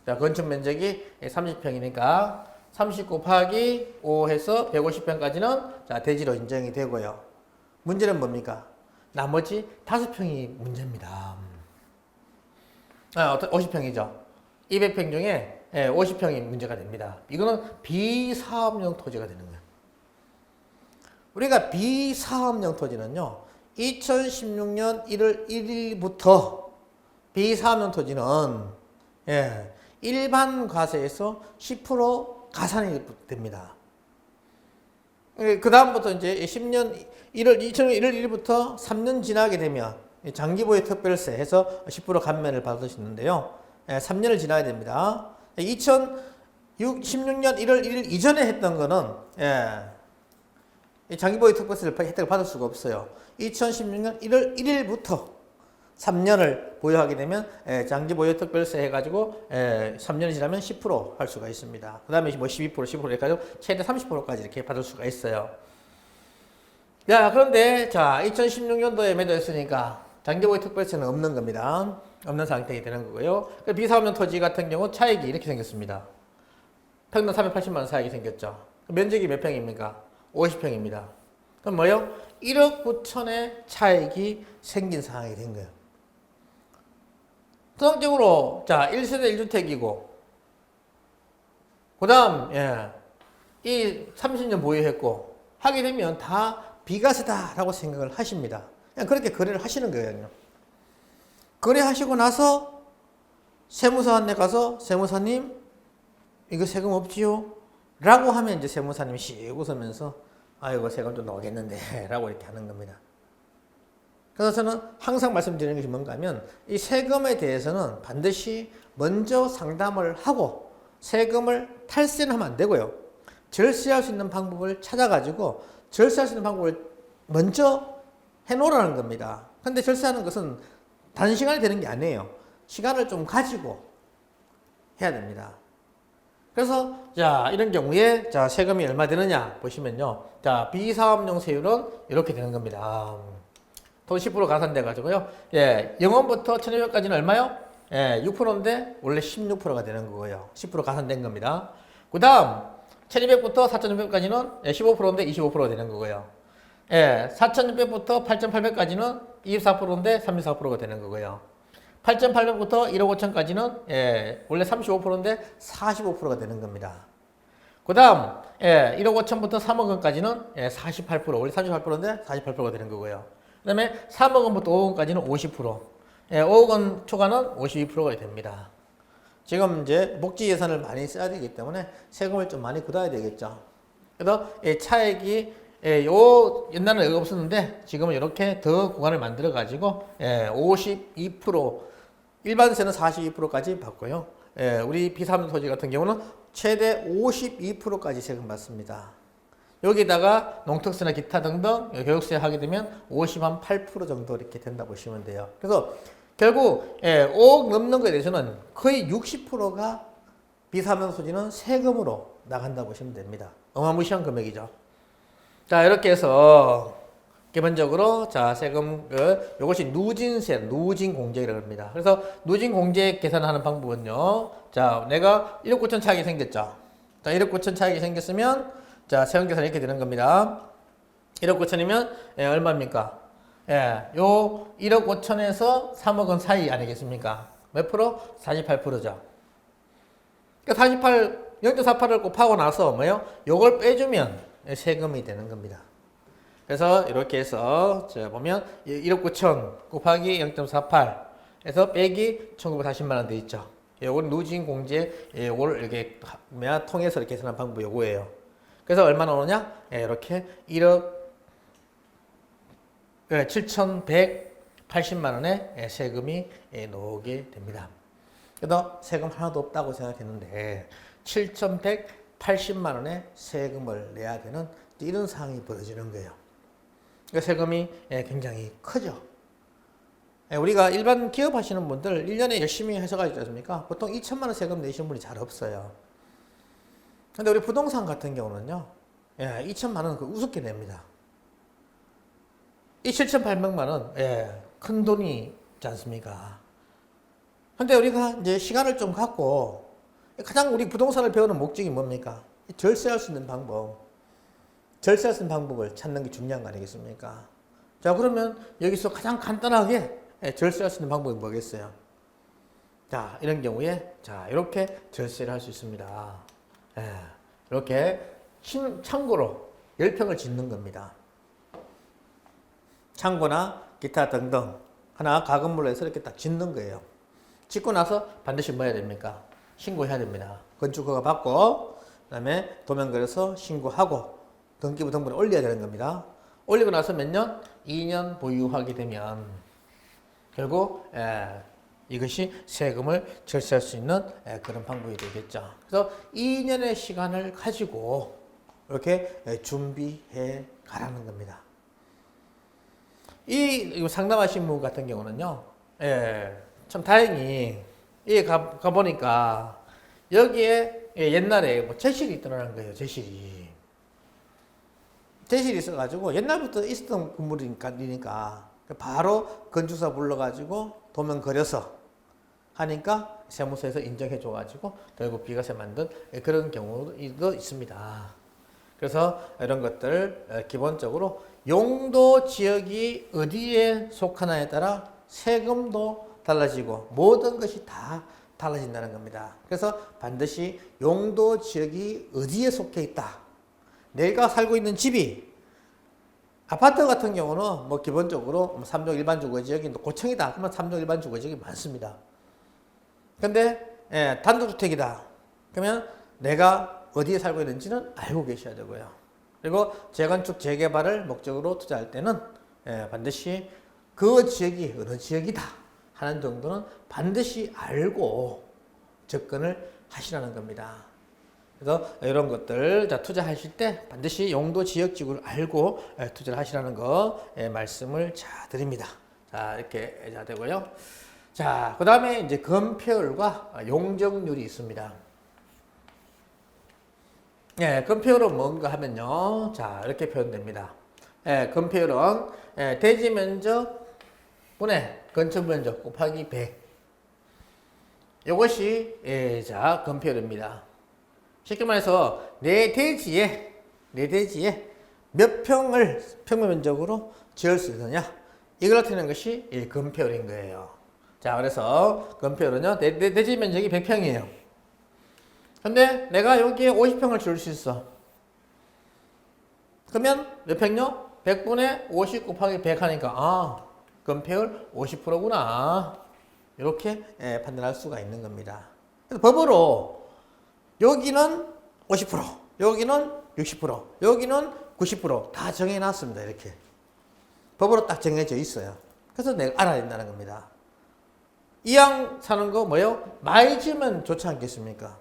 자 건축 면적이 30평이니까 30 곱하기 5 해서 150평까지는 자 대지로 인정이 되고요. 문제는 뭡니까? 나머지 5평이 문제입니다. 50평이죠. 200평 중에 50평이 문제가 됩니다. 이거는 비사업용 토지가 되는 거예요. 우리가 비사업용 토지는요, 2016년 1월 1일부터 비사업용 토지는 일반 과세에서 10% 가산이 됩니다. 그 다음부터 이제 2000년 1월 1일부터 3년 지나게 되면 장기보유 특별세 해서 10% 감면을 받으시는데요. 3년을 지나야 됩니다. 2016년 1월 1일 이전에 했던 거는 장기보유 특별세를 혜택을 받을 수가 없어요. 2016년 1월 1일부터 3년을 보유하게 되면 장기보유 특별세 해가지고 3년이 지나면 10% 할 수가 있습니다. 그 다음에 뭐 12%, 15% 해가지고 최대 30%까지 이렇게 받을 수가 있어요. 자, 그런데 자 2016년도에 매도했으니까 장기보유 특별세는 없는 겁니다. 없는 상태가 되는 거고요. 비사업용 토지 같은 경우 차익이 이렇게 생겼습니다. 평당 380만 원 차익이 생겼죠. 면적이 몇 평입니까? 50평입니다. 그럼 뭐요? 1억 9천의 차익이 생긴 상황이 된 거예요. 통상적으로 자 1세대 1주택이고 그 다음 이 30년 보유했고 하게 되면 다 비과세다라고 생각을 하십니다. 그냥 그렇게 거래를 하시는 거예요. 거래하시고 나서 세무사한테 가서 세무사님 이거 세금 없지요? 라고 하면 이제 세무사님이 씩 웃으면서 아이고 세금 좀 나오겠는데 라고 이렇게 하는 겁니다. 그래서 저는 항상 말씀드리는 것이 뭔가 하면 이 세금에 대해서는 반드시 먼저 상담을 하고 세금을 탈세는 하면 안 되고요. 절세할 수 있는 방법을 찾아가지고 절세할 수 있는 방법을 먼저 해놓으라는 겁니다. 근데 절세하는 것은 단시간에 되는 게 아니에요. 시간을 좀 가지고 해야 됩니다. 그래서 자 이런 경우에 자 세금이 얼마 되느냐 보시면요. 자 비사업용 세율은 이렇게 되는 겁니다. 돈 10% 가산돼 가지고요. 0원부터 1200까지는 얼마요? 6%인데 원래 16%가 되는 거고요. 10% 가산된 겁니다. 그 다음 1200부터 4600까지는 15%인데 25%가 되는 거고요. 4600부터 8800까지는 24%인데 34%가 되는 거고요. 8800부터 1억 5천까지는 원래 35%인데 45%가 되는 겁니다. 그 다음 1억 5천부터 3억 원까지는 48%, 원래 38%인데 48%가 되는 거고요. 그 다음에 3억 원부터 5억 원까지는 50%, 5억 원 초과는 52%가 됩니다. 지금 이제 복지 예산을 많이 써야 되기 때문에 세금을 좀 많이 걷어야 되겠죠. 그래서 차액이 옛날에는 이거 없었는데 지금은 이렇게 더 구간을 만들어 가지고 52%, 일반세는 42%까지 받고요. 우리 비사업용 토지 같은 경우는 최대 52%까지 세금 받습니다. 여기다가 농특세나 기타 등등 교육세 하게 되면 58% 정도 이렇게 된다고 보시면 돼요. 그래서 결국 5억 넘는 거에 대해서는 거의 60%가 비사업용 토지는 세금으로 나간다고 보시면 됩니다. 어마무시한 금액이죠. 자 이렇게 해서 기본적으로 자 세금 요것이 누진세, 누진공제라고 합니다. 그래서 누진공제 계산하는 방법은요. 자 내가 1억 9천 차익이 생겼죠. 자 1억 9천 차익이 생겼으면 자 세금 계산이 이렇게 되는 겁니다. 1억 9천이면 얼마입니까? 요 1억 5천에서 3억 원 사이 아니겠습니까? 몇 프로? 48%죠. 그러니까 0.48을 곱하고 나서 뭐요? 요걸 빼주면 세금이 되는 겁니다. 그래서 이렇게 해서 자 보면 1억 9천 곱하기 0.48 해서 빼기 1940만 원 돼 있죠. 요건 누진 공제 요걸 이렇게 통해서 이렇게 계산하는 방법이 요거예요. 그래서 얼마 나오느냐? 이렇게 1억 7,180만 원의 세금이 나오게 됩니다. 그래서 세금 하나도 없다고 생각했는데 7,180만 원의 세금을 내야 되는 이런 상황이 벌어지는 거예요. 그러니까 세금이 굉장히 크죠. 우리가 일반 기업 하시는 분들 1년에 열심히 해서 있지 않습니까? 보통 2천만 원 세금 내시는 분이 잘 없어요. 근데 우리 부동산 같은 경우는요, 2천만 원 그 우습게 냅니다. 이 7,800만 원, 큰 돈이지 않습니까? 근데 우리가 이제 시간을 좀 갖고 가장 우리 부동산을 배우는 목적이 뭡니까? 절세할 수 있는 방법. 절세할 수 있는 방법을 찾는 게 중요한 거 아니겠습니까? 자, 그러면 여기서 가장 간단하게 절세할 수 있는 방법이 뭐겠어요? 자, 이런 경우에 자, 이렇게 절세를 할 수 있습니다. 이렇게 창고로 10평을 짓는 겁니다. 창고나 기타 등등 하나 가건물로 해서 이렇게 딱 짓는 거예요. 짓고 나서 반드시 뭐 해야 됩니까? 신고해야 됩니다. 건축허가 받고 그다음에 도면 걸어서 신고하고 등기부 등본에 올려야 되는 겁니다. 올리고 나서 몇 년? 2년 보유하게 되면 결국 이것이 세금을 절세할 수 있는 그런 방법이 되겠죠. 그래서 2년의 시간을 가지고 이렇게 준비해 가라는 겁니다. 이 상담하신 분 같은 경우는요, 참 다행히 가보니까 여기에 옛날에 뭐 제실이 있더라는 거예요. 제실이 있어가지고 옛날부터 있었던 건물이니까 바로 건축사 불러가지고 도면 그려서 하니까 세무서에서 인정해줘가지고 결국 비과세 만든 그런 경우도 있습니다. 그래서 이런 것들 기본적으로 용도 지역이 어디에 속하나에 따라 세금도 달라지고 모든 것이 다 달라진다는 겁니다. 그래서 반드시 용도 지역이 어디에 속해 있다. 내가 살고 있는 집이 아파트 같은 경우는 뭐 기본적으로 3종 일반 주거 지역이 고층이다. 그러면 3종 일반 주거 지역이 많습니다. 근데 단독주택이다. 그러면 내가 어디에 살고 있는지는 알고 계셔야 되고요. 그리고 재건축 재개발을 목적으로 투자할 때는 반드시 그 지역이 어느 지역이다 하는 정도는 반드시 알고 접근을 하시라는 겁니다. 그래서 이런 것들 투자하실 때 반드시 용도 지역 지구를 알고 투자를 하시라는 거 말씀을 드립니다. 자, 이렇게 되고요. 자, 그 다음에 이제 건폐율과 용적률이 있습니다. 건폐율은 뭔가 하면요. 자, 이렇게 표현됩니다. 건폐율은 대지 면적 분의 건축 면적 곱하기 100. 이것이 자, 건폐율입니다. 쉽게 말해서 내 대지에 몇 평을 평면 면적으로 지을 수 있느냐, 이걸 나타내는 것이 건폐율인 거예요. 자, 그래서 건폐율은요, 내 대지 면적이 100평이에요. 근데 내가 여기에 50평을 지을 수 있어. 그러면 몇 평요? 100분의 50 곱하기 100 하니까 건폐율 50%구나. 이렇게 판단할 수가 있는 겁니다. 그래서 법으로 여기는 50%, 여기는 60%, 여기는 90% 다 정해놨습니다. 이렇게 법으로 딱 정해져 있어요. 그래서 내가 알아야 된다는 겁니다. 이왕 사는 거 뭐예요? 많이 지으면 좋지 않겠습니까?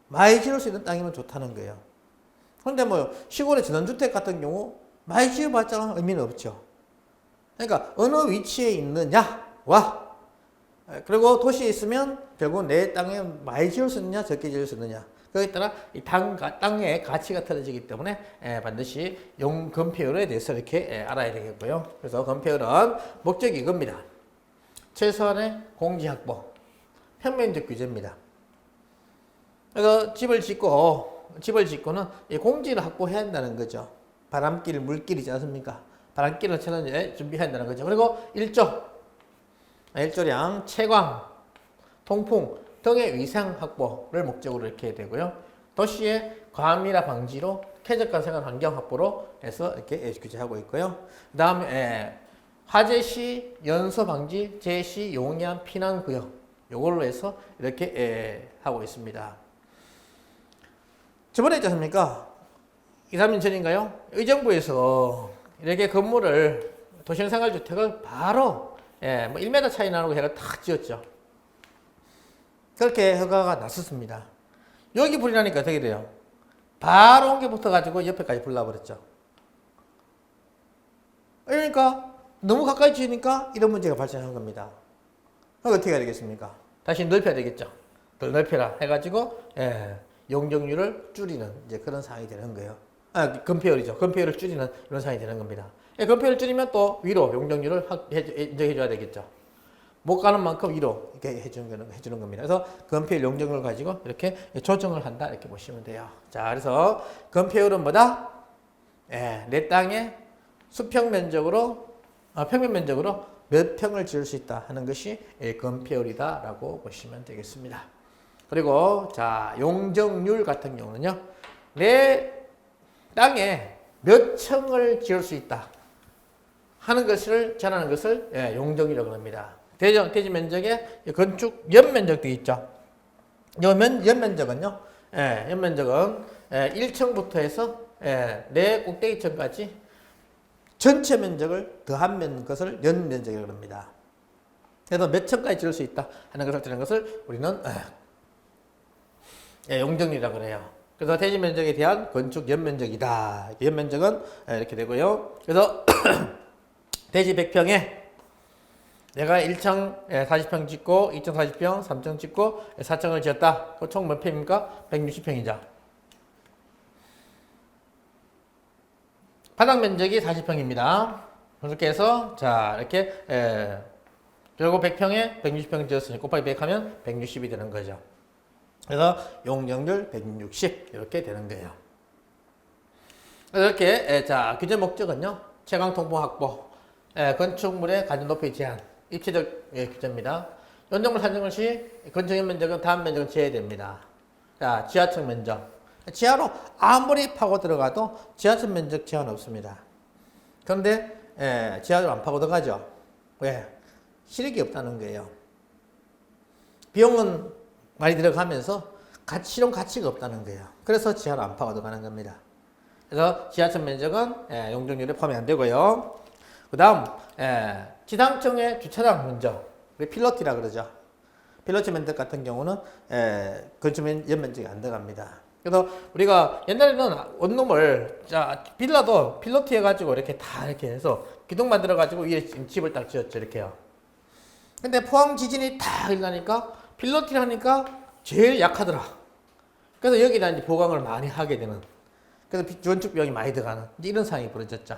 많이 지을 수 있는 땅이면 좋다는 거예요. 그런데 뭐 시골의 전원주택 같은 경우 많이 지어봤자 의미는 없죠. 그러니까 어느 위치에 있느냐와 그리고 도시에 있으면 결국 내 땅에 많이 지을 수 있느냐 적게 지을 수 있느냐, 그에 따라 이 땅의 가치가 틀어지기 때문에 반드시 건폐율에 대해서 이렇게 알아야 되겠고요. 그래서 건폐율은 목적이 이겁니다. 최소한의 공지 확보, 평면적 규제입니다. 그래서 집을 짓고는 이 공지를 확보해야 한다는 거죠. 바람길, 물길이지 않습니까? 바람길을 준비해야 한다는 거죠. 그리고 일조량, 채광, 통풍 등의 위생 확보를 목적으로 이렇게 해야 되고요. 도시의 과밀화 방지로 쾌적한 생활 환경 확보로 해서 이렇게 규제하고 있고요. 그 다음에 화재 시 연소 방지, 재해 용이한 피난 구역 요걸로 해서 이렇게 하고 있습니다. 저번에 있지 않습니까? 2, 3년 전인가요? 의정부에서 이렇게 건물을 도시생활주택을 바로 뭐 1m 차이 나는 거 제가 탁 지었죠. 그렇게 허가가 났었습니다. 여기 불이 나니까 어떻게 돼요? 바로 옮겨 붙어가지고 옆에까지 불 나버렸죠. 그러니까 너무 가까이 지으니까 이런 문제가 발생한 겁니다. 그럼 어떻게 해야 되겠습니까? 다시 넓혀야 되겠죠. 더 넓혀라 해가지고 용적률을 줄이는 이제 그런 상황이 되는 거예요. 건폐율이죠. 건폐율을 줄이는 이런 상황이 되는 겁니다. 건폐율을 줄이면 또 위로 용적률을 인정해줘야 되겠죠. 못 가는 만큼 위로 이렇게 해주는 겁니다. 그래서 건폐율 용적률을 가지고 이렇게 조정을 한다 이렇게 보시면 돼요. 자, 그래서 건폐율은 뭐다? 내 땅의 수평 면적으로 평면 면적으로 몇 평을 지을 수 있다 하는 것이 건폐율이다라고 보시면 되겠습니다. 그리고 자, 용적률 같은 경우는요, 내 땅에 몇 층을 지을 수 있다 하는 것을 전하는 것을 용적률이라고 합니다. 대지 면적의 건축 연면적 되어 있죠. 연면적은요, 연면적은 1층부터 해서 내 꼭대기층까지 전체 면적을 더한 것을 연면적이라고 합니다. 그래서 몇 층까지 지을 수 있다 하는 것을 드리는 것을 우리는 용적률이라고 해요. 그래서 대지 면적에 대한 건축 연면적이다. 연면적은 이렇게 되고요. 그래서 대지 100평에 내가 1층 40평 짓고 2층 40평, 3층 짓고 4층을 지었다. 그 총 몇 평입니까? 160평이죠. 바닥 면적이 40평입니다. 그렇게 해서 자, 이렇게 결국 100평에 160평 지었으니 곱하기 100 하면 160이 되는 거죠. 그래서 용적률 160 이렇게 되는 거예요. 이렇게 자, 규제 목적은요, 채광 통풍 확보, 건축물의 가전 높이 제한, 입체적 규제입니다. 연정물 산정을 시 건축 면적은 다음 면적은 제외됩니다. 자, 지하층 면적. 지하로 아무리 파고 들어가도 지하층 면적 제한 없습니다. 그런데 지하로 안 파고 들어가죠. 왜? 실익이 없다는 거예요. 비용은 많이 들어가면서 실용 가치가 없다는 거예요. 그래서 지하로 안 파고 들어가는 겁니다. 그래서 지하층 면적은 용적률에 포함이 안 되고요. 그 다음 지상층의 주차장 면적, 필로티라 그러죠. 필로티 면적 같은 경우는 건축 연면적이 안 들어갑니다. 그래서 우리가 옛날에는 원룸을 빌라도 필로티 해가지고 이렇게 다 이렇게 해서 기둥 만들어가지고 위에 집을 딱 지었죠. 이렇게요. 근데 포항 지진이 딱 일어나니까 필로티를 하니까 제일 약하더라. 그래서 여기다 이제 보강을 많이 하게 되는. 그래서 건축 비용이 많이 들어가는 이런 상황이 벌어졌죠.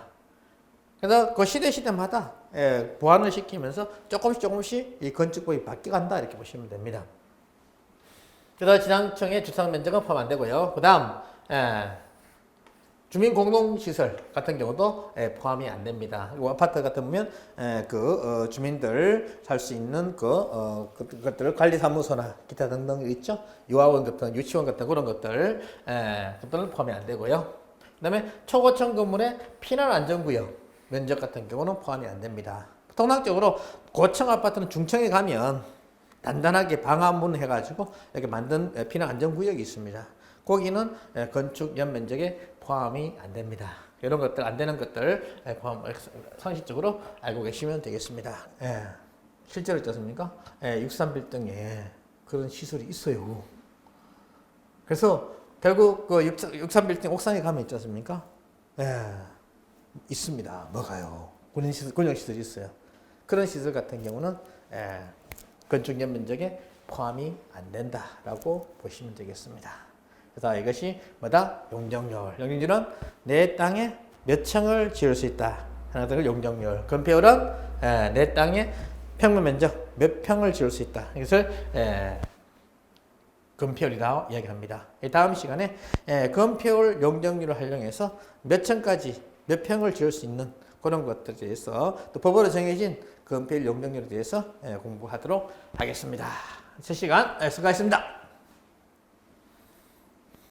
그래서 그 시대마다 보완을 시키면서 조금씩 이 건축법이 바뀌어간다 이렇게 보시면 됩니다. 그래서 지상층의 주차장 면적은 포함 안 되고요. 그 다음 주민 공동시설 같은 경우도 포함이 안 됩니다. 그리고 아파트 같은 보면 주민들 살 수 있는 그것들을 관리사무소나 기타 등등 있죠. 유아원 같은 유치원 같은 그런 것들은 포함이 안 되고요. 그다음에 초고층 건물의 피난 안전구역 면적 같은 경우는 포함이 안 됩니다. 통상적으로 고층 아파트는 중층에 가면 단단하게 방화문 해가지고 이렇게 만든 피난 안전구역이 있습니다. 거기는 건축 연면적에 포함이 안 됩니다. 이런 것들 안 되는 것들 상식적으로 알고 계시면 되겠습니다. 실제로 있지 않습니까? 63빌딩에 그런 시설이 있어요. 그래서 결국 그 63빌딩 옥상에 가면 있지 않습니까? 있습니다. 뭐가요? 군용시설이 있어요. 그런 시설 같은 경우는 건축 연면적에 포함이 안 된다라고 보시면 되겠습니다. 그래서 이것이 뭐다? 용적률. 용적률은 내 땅에 몇 층을 지을 수 있다 하는 것을 용적률. 건폐율은 내 땅에 평면 면적 몇 평을 지을 수 있다. 이것을 건폐율이라고 이야기합니다. 다음 시간에 건폐율 용적률을 활용해서 몇 층까지 몇 평을 지을 수 있는 그런 것들에 대해서 또 법으로 정해진 건폐율 용적률에 대해서 공부하도록 하겠습니다. 첫 시간 수고하셨습니다.